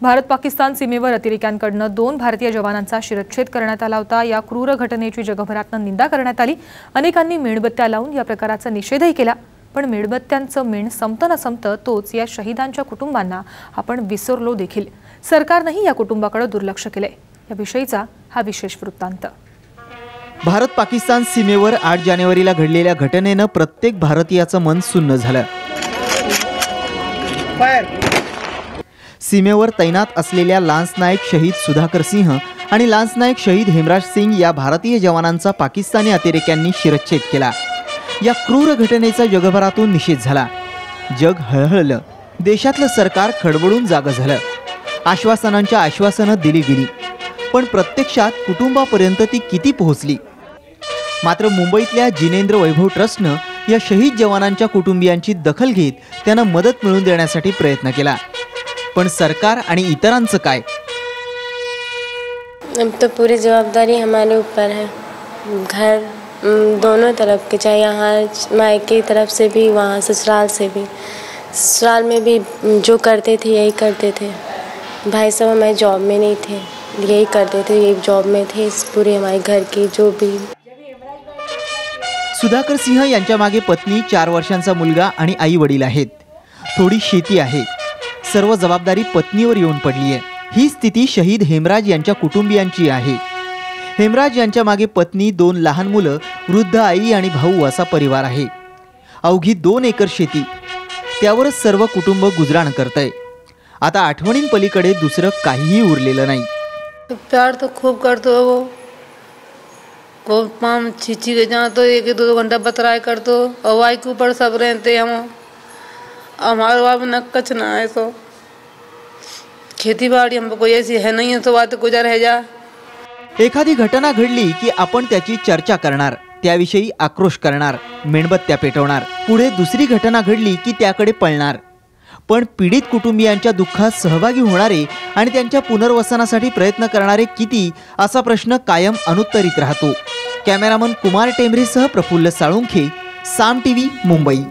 भारत पाकिस्तान सीमेवर अतिरेक्यांकडून 2 भारतीय जवानांचा शिरच्छेद करण्यात आला होता। या क्रूर घटनेची जगभरातून निंदा करण्यात आली। अनेकांनी मेणबत्त्या लावून या प्रकाराचा निषेधही केला। पण मेणबत्त्यांचं मेण संपतं न संपतं तोच या शहीदांच्या कुटुंबांना आपण विसरलो देखील। सरकारनेही या कुटुंबाकडे दुर्लक्ष केले। या विषयीचा हा विशेष वृत्तांत। भारत पाकिस्तान सीमेवर 8 जानेवारीला घडलेल्या घटनेनं प्रत्येक भारतीयाचं मन सुन्न झालं। सीमेवर तैनात असलेल्या लान्स नायक शहीद सुधाकर सिंह आणि लान्स नायक शहीद हेमराज सिंग या भारतीय जवानांचा पाकिस्तानी अतिरेक्यांनी शिरच्छेद केला। या क्रूर घटनेचा जगभरातून निषेध झाला। जग हळहळलं। देशातलं सरकार खडबडून जागं झालं। आश्वासनांच्या आश्वासनं दिली गेली, पण प्रत्यक्षात कुटुंबापर्यंत ती किती पोहोचली? मात्र मुंबईतल्या जिनेंद्र वैभव ट्रस्टनं या शहीद जवानांच्या कुटुंबियांची दखल घेत त्यांना मदत मिळवून देण्यासाठी प्रयत्न केला। पण सरकार आणि इतरांचं काय? अब तो पूरी जवाबदारी हमारे ऊपर है। घर दोनों तरफ के, चाहे यहाँ मायके की तरफ से भी, वहाँ ससुराल से भी। ससुराल में भी जो करते थे यही करते थे। भाई साहब हमारे जॉब में नहीं थे, यही करते थे, यही जॉब में थे। इस पूरे हमारे घर की जो भी। सुधाकर सिंह यांच्या मागे पत्नी, 4 वर्षांचा मुलगा आणि आई वडील आहेत। थोडी शेती आहे। सर्व जबाबदारी पत्नीवर येऊन पडली आहे। ही स्थिती शहीद हेमराज यांच्या कुटुंबियांची आहे। हेमराज यांच्या मागे पत्नी, 2 लहान मुलं, वृद्ध आई आणि भाऊ असा परिवार आहे। अवघी 2 एकर शेती, त्यावरच सर्व कुटुंब गुजराण करतंय। आता आठवणींपलीकडे दुसरं काहीही उरलेलं नाही। प्यार तो खूब करतो वो पाम चीची के जहाँ तो 1-2 घंटा बतराए करतो। हवाई के ऊपर सब रहते हम। हमारे बाप न कच ना है तो खेती बाड़ी हमको कोई ऐसी है नहीं है तो बात गुजर है जा। एखादी घटना घडली की आपण त्याची चर्चा करणार, त्याविषयी आक्रोश करणार, मेणबत्त्या पेटवणार। पुढे दुसरी घटना घडली की त्याकडे पळणार। पण पीडित कुटुंबियांच्या दुःखात सहभागी होणारे आणि त्यांच्या पुनर्वसनासाठी प्रयत्न करणारे किती, असा प्रश्न कायम अनुत्तरित राहतो। कॅमेरामन कुमार टेंभरेसह प्रफुल्ल साळुंखे, साम टीव्ही, मुंबई।